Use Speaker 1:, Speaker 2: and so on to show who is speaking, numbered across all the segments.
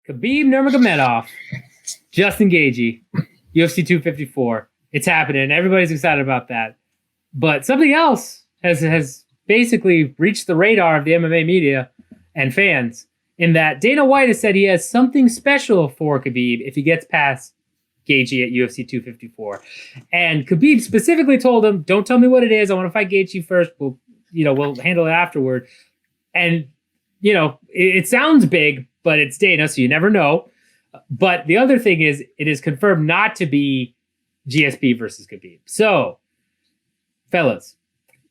Speaker 1: Khabib Nurmagomedov, Justin Gaethje, UFC 254. It's happening. Everybody's excited about that. But something else has basically reached the radar of the MMA media and fans in that Dana White has said he has something special for Khabib if he gets past Gaethje at UFC 254. And Khabib specifically told him, don't tell me what it is. I want to fight Gaethje first. We'll handle it afterward. And, it sounds big, but it's Dana, so you never know. But the other thing is, it is confirmed not to be GSP versus Khabib. So, fellas,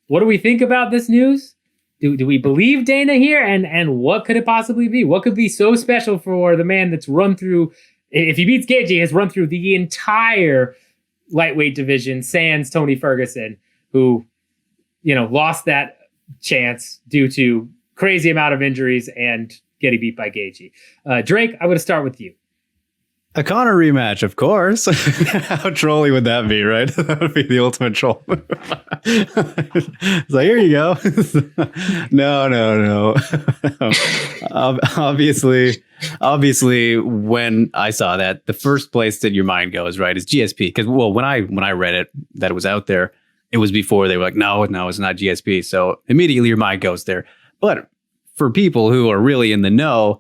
Speaker 1: what do we think about this news? Do we believe Dana here? And what could it possibly be? What could be so special for the man that's run through, if he beats Gaethje, has run through the entire lightweight division, sans Tony Ferguson, who, lost that chance due to crazy amount of injuries and getting beat by Gaethje. Drake, I'm going to start with you.
Speaker 2: A Conor rematch, of course. How trolly would that be, right? That would be the ultimate troll. It's like, here you go. No. Obviously, when I saw that, the first place that your mind goes, right, is GSP. Because, when I read it, that it was out there, it was before they were like, no, it's not GSP. So immediately your mind goes there. But for people who are really in the know,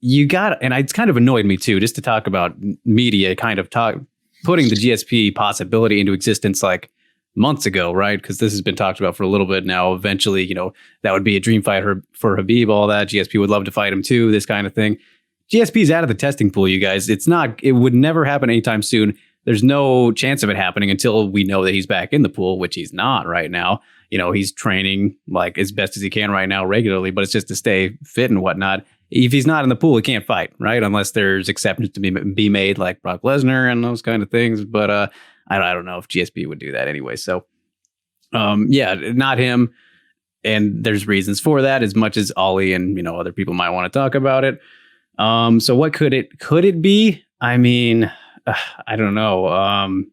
Speaker 2: and it's kind of annoyed me too, just to talk about media putting the GSP possibility into existence like months ago, right? Because this has been talked about for a little bit now. Eventually, that would be a dream fight for Khabib, all that. GSP would love to fight him too, this kind of thing. GSP is out of the testing pool, you guys. It would never happen anytime soon. There's no chance of it happening until we know that he's back in the pool, which he's not right now. He's training like as best as he can right now regularly, but it's just to stay fit and whatnot. If he's not in the pool, he can't fight, right? Unless there's exceptions to be made, like Brock Lesnar and those kind of things. But I don't know if GSP would do that anyway. So, not him. And there's reasons for that, as much as Ollie and other people might want to talk about it. So what could it be? I mean, I don't know.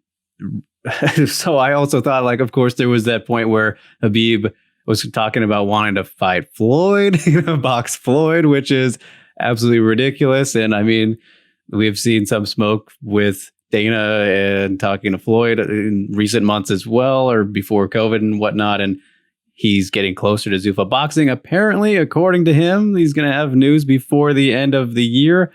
Speaker 2: So I also thought, like, of course, there was that point where Khabib was talking about wanting to fight Floyd, box Floyd, which is absolutely ridiculous. And I mean, we've seen some smoke with Dana and talking to Floyd in recent months as well, or before COVID and whatnot. And he's getting closer to Zuffa Boxing. Apparently, according to him, he's going to have news before the end of the year.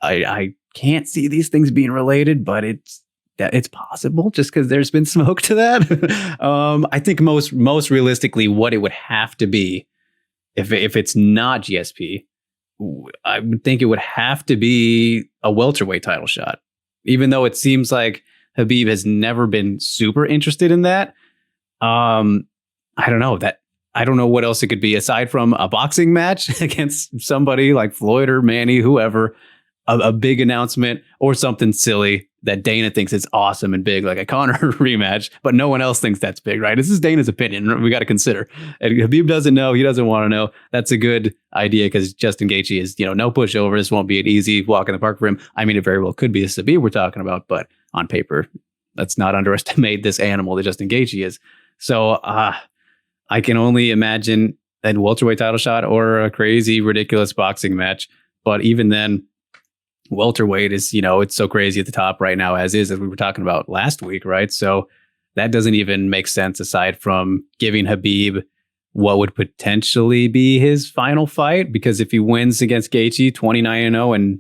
Speaker 2: I can't see these things being related, but it's possible just because there's been smoke to that. I think most realistically, what it would have to be, if it's not GSP, I would think it would have to be a welterweight title shot. Even though it seems like Khabib has never been super interested in that. I don't know that. I don't know what else it could be aside from a boxing match against somebody like Floyd or Manny, whoever, a big announcement or something silly that Dana thinks is awesome and big, like a Conor rematch, but no one else thinks that's big, right? This is Dana's opinion. We got to consider. And Khabib doesn't know. He doesn't want to know. That's a good idea because Justin Gaethje is, no pushover. This won't be an easy walk in the park for him. I mean, it very well could be the Khabib we're talking about, but on paper, let's not underestimate this animal that Justin Gaethje is. So I can only imagine a welterweight title shot or a crazy, ridiculous boxing match. But even then, welterweight is, it's so crazy at the top right now as we were talking about last week, right? So that doesn't even make sense aside from giving Khabib what would potentially be his final fight, because if he wins against Gaethje 29-0 and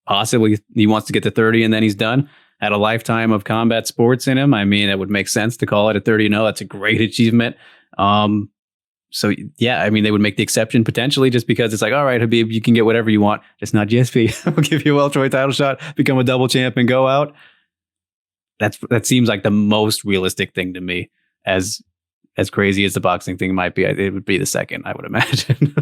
Speaker 2: possibly he wants to get to 30 and then he's done, had a lifetime of combat sports in him, I mean, it would make sense to call it a 30-0. That's a great achievement. So, yeah, I mean, they would make the exception potentially just because it's like, all right, Khabib, you can get whatever you want. It's not GSP. I'll give you a welterweight title shot, become a double champ and go out. That seems like the most realistic thing to me. As crazy as the boxing thing might be, it would be the second, I would imagine.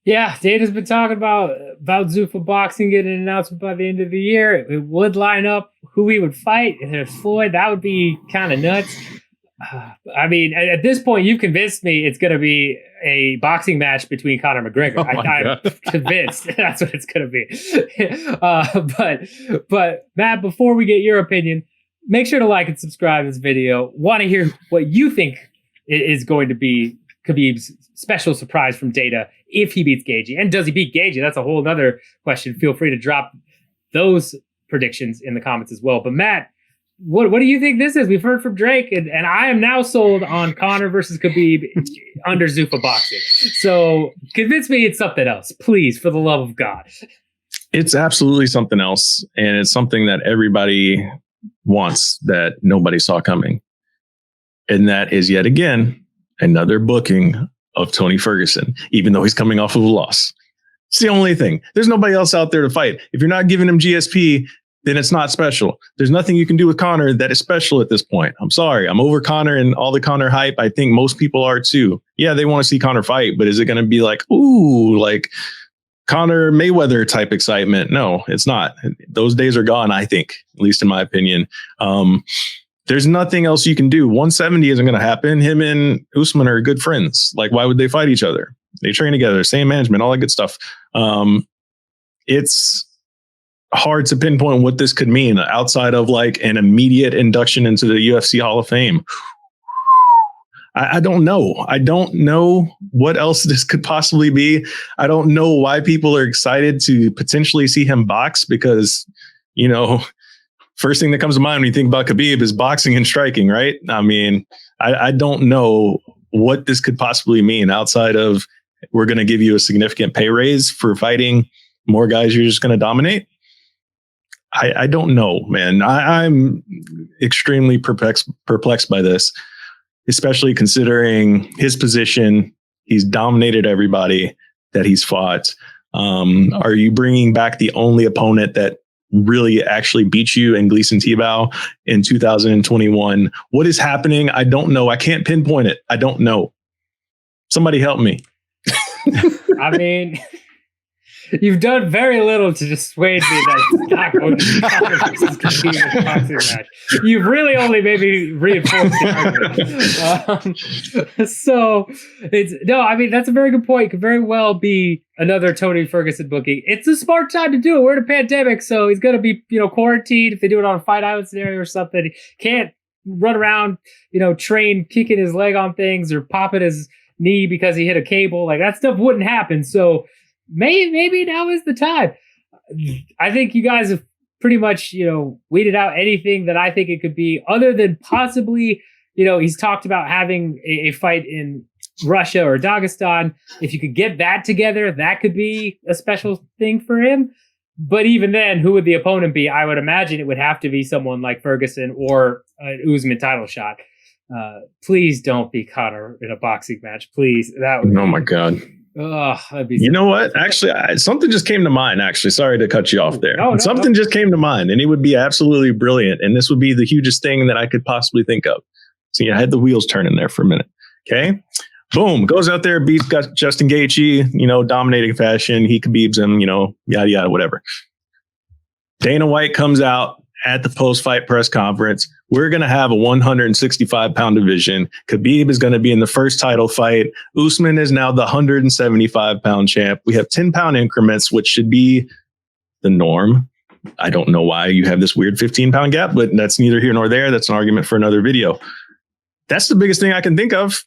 Speaker 1: Yeah, Dana's been talking about Zuffa Boxing getting an announcement by the end of the year. It would line up who he would fight. If there's Floyd, that would be kind of nuts. I mean, at this point, you've convinced me it's going to be a boxing match between Conor McGregor. I'm convinced that's what it's going to be. But Matt, before we get your opinion, make sure to like and subscribe to this video. Want to hear what you think is going to be Khabib's special surprise from Dana if he beats Gaethje. And does he beat Gaethje? That's a whole other question. Feel free to drop those predictions in the comments as well. But Matt, what do you think this is? We've heard from Drake, and I am now sold on Conor versus Khabib under Zuffa boxing. So convince me it's something else, please, for the love of God.
Speaker 3: It's absolutely something else, and it's something that everybody wants that nobody saw coming. And that is yet again another booking of Tony Ferguson, even though he's coming off of a loss. It's the only thing. There's nobody else out there to fight. If you're not giving him GSP, then it's not special. There's nothing you can do with Conor that is special at this point. I'm sorry. I'm over Conor and all the Conor hype. I think most people are too. Yeah, they want to see Conor fight, but is it going to be like, ooh, like Conor Mayweather type excitement? No, it's not. Those days are gone, I think, at least in my opinion. There's nothing else you can do. 170 isn't going to happen. Him and Usman are good friends. Like, why would they fight each other? They train together, same management, all that good stuff. It's hard to pinpoint what this could mean outside of like an immediate induction into the UFC Hall of Fame. I don't know. I don't know what else this could possibly be. I don't know why people are excited to potentially see him box because, you know, first thing that comes to mind when you think about Khabib is boxing and striking, right? I mean, I don't know what this could possibly mean outside of we're going to give you a significant pay raise for fighting more guys you're just going to dominate. I don't know, man. I'm extremely perplexed by this, especially considering his position. He's dominated everybody that he's fought. Are you bringing back the only opponent that really actually beat you in Gleason Tebow in 2021? What is happening? I don't know. I can't pinpoint it. I don't know. Somebody help me.
Speaker 1: I mean, you've done very little to dissuade me that it's not going to be Conor versus Khabib boxing match. You've really only maybe reinforced the argument. So it's no. I mean, that's a very good point. It could very well be another Tony Ferguson booking. It's a smart time to do it. We're in a pandemic, so he's going to be quarantined. If they do it on a Fight Island scenario or something, he can't run around train kicking his leg on things or popping his knee because he hit a cable. Like that stuff wouldn't happen. So maybe now is the time. I think you guys have pretty much, weeded out anything that I think it could be, other than possibly, he's talked about having a fight in Russia or Dagestan. If you could get that together, that could be a special thing for him. But even then, who would the opponent be? I would imagine it would have to be someone like Ferguson or an Usman title shot. Please don't be Conor in a boxing match. Please. That would
Speaker 3: oh my God.
Speaker 1: Oh, that'd be
Speaker 3: you know what? Actually, something just came to mind. Actually, sorry to cut you off there. Something just came to mind, and it would be absolutely brilliant. And this would be the hugest thing that I could possibly think of. See, I had the wheels turning there for a minute. Okay, boom, goes out there, beats Justin Gaethje, dominating fashion. He Khabibs him, yada yada, whatever. Dana White comes out at the post-fight press conference. We're going to have a 165-pound division. Khabib is going to be in the first title fight. Usman is now the 175-pound champ. We have 10-pound increments, which should be the norm. I don't know why you have this weird 15-pound gap, but that's neither here nor there. That's an argument for another video. That's the biggest thing I can think of.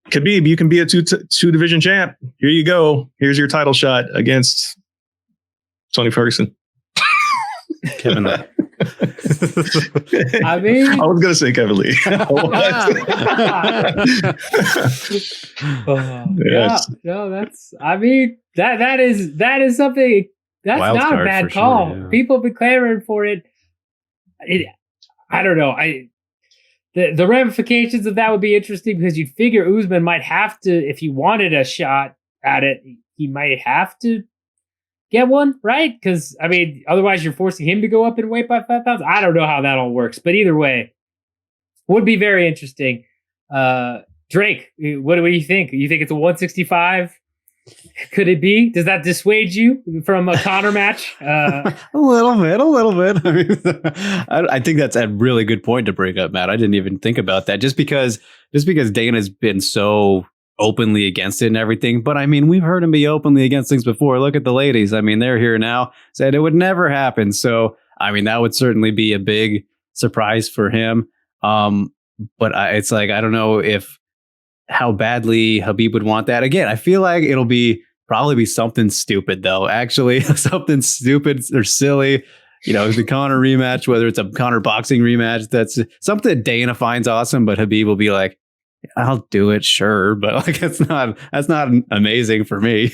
Speaker 3: Khabib, you can be a two-division champ. Here you go. Here's your title shot against Tony Ferguson.
Speaker 2: Kevin Lee.
Speaker 1: I mean,
Speaker 3: I was going to say Kevin Lee.
Speaker 1: Yes. Yeah, no, that's. I mean, that is something. That's
Speaker 2: Wild
Speaker 1: not a bad call.
Speaker 2: Sure, yeah.
Speaker 1: People have been clamoring for it. I don't know. The ramifications of that would be interesting because you'd figure Usman might have to, if he wanted a shot at it, he might have to get one, right? Because, I mean, otherwise you're forcing him to go up in weight by 5 pounds. I don't know how that all works, but either way, would be very interesting. Drake, what do you think? You think it's a 165? Could it be? Does that dissuade you from a Conor match?
Speaker 2: A little bit. I mean, I think that's a really good point to bring up, Matt. I didn't even think about that. Just because Dana's been so openly against it and everything. But I mean, we've heard him be openly against things before. Look at the ladies. I mean, they're here now, said it would never happen. So, I mean, that would certainly be a big surprise for him. But it's like, I don't know if how badly Khabib would want that. Again, I feel like it'll probably be something stupid though. Actually, something stupid or silly. The Conor rematch, whether it's a Conor boxing rematch, that's something that Dana finds awesome, but Khabib will be like, I'll do it, sure, but like that's not amazing for me.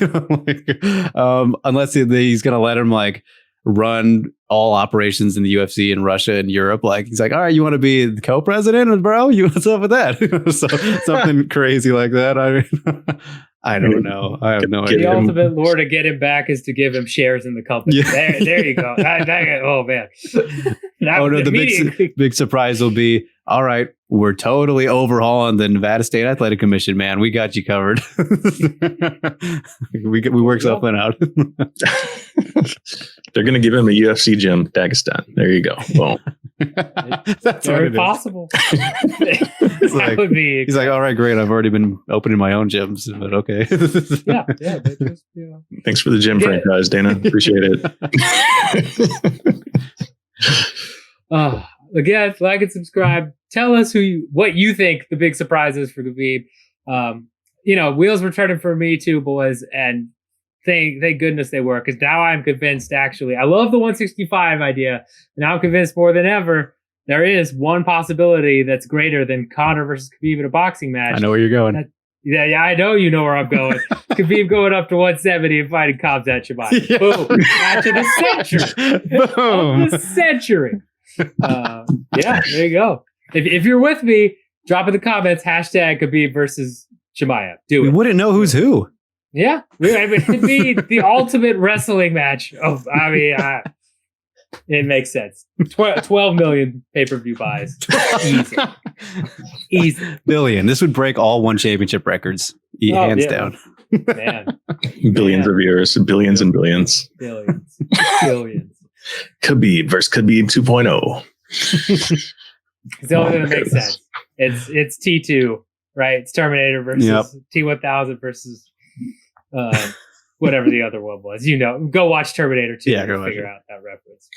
Speaker 2: Unless he's gonna let him like run all operations in the UFC in Russia and Europe. Like he's like, all right, you want to be the co-president, bro? What's up with that? So, something crazy like that. I mean, I don't know. I have no idea.
Speaker 1: The ultimate lure to get him back is to give him shares in the company. Yeah. There you go. Oh man.
Speaker 2: The big surprise will be, all right, we're totally overhauling the Nevada State Athletic Commission, man. We got you covered. we work something out.
Speaker 3: They're going to give him a UFC gym, Dagestan. There you go. Boom.
Speaker 1: That's very possible.
Speaker 2: He's like, all right, great. I've already been opening my own gyms, but okay.
Speaker 1: Yeah.
Speaker 3: Thanks for the gym franchise, Dana. Appreciate it.
Speaker 1: Again, like and subscribe. Tell us what you think the big surprise is for Khabib. Wheels were turning for me too, boys, and thank goodness they were, because now I'm convinced. Actually, I love the 165 idea, and I'm convinced more than ever there is one possibility that's greater than Conor versus Khabib in a boxing match.
Speaker 2: I know where you're going.
Speaker 1: Yeah, I know you know where I'm going. Khabib going up to 170 and fighting Khamzat Chimaev.
Speaker 2: Yeah.
Speaker 1: Boom! Match of the century.
Speaker 2: Boom!
Speaker 1: Of the century. There you go. If you're with me, drop in the comments #Khabib versus Chimaev. Do it.
Speaker 2: We wouldn't know who's who.
Speaker 1: Yeah, it'd be the ultimate wrestling match. It makes sense. 12 million pay-per-view buys. Easy.
Speaker 2: Billion. This would break all one championship records. Hands down.
Speaker 1: Man.
Speaker 3: Billions of viewers. Billions and billions.
Speaker 1: Billions.
Speaker 3: Khabib versus Khabib 2.0.
Speaker 1: It's the only thing that makes sense. It's T2, right? It's Terminator versus T1000 versus whatever the other one was. Go watch Terminator 2 and figure out that reference.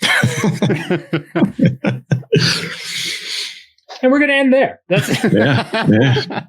Speaker 1: And we're going to end there. That's
Speaker 3: yeah.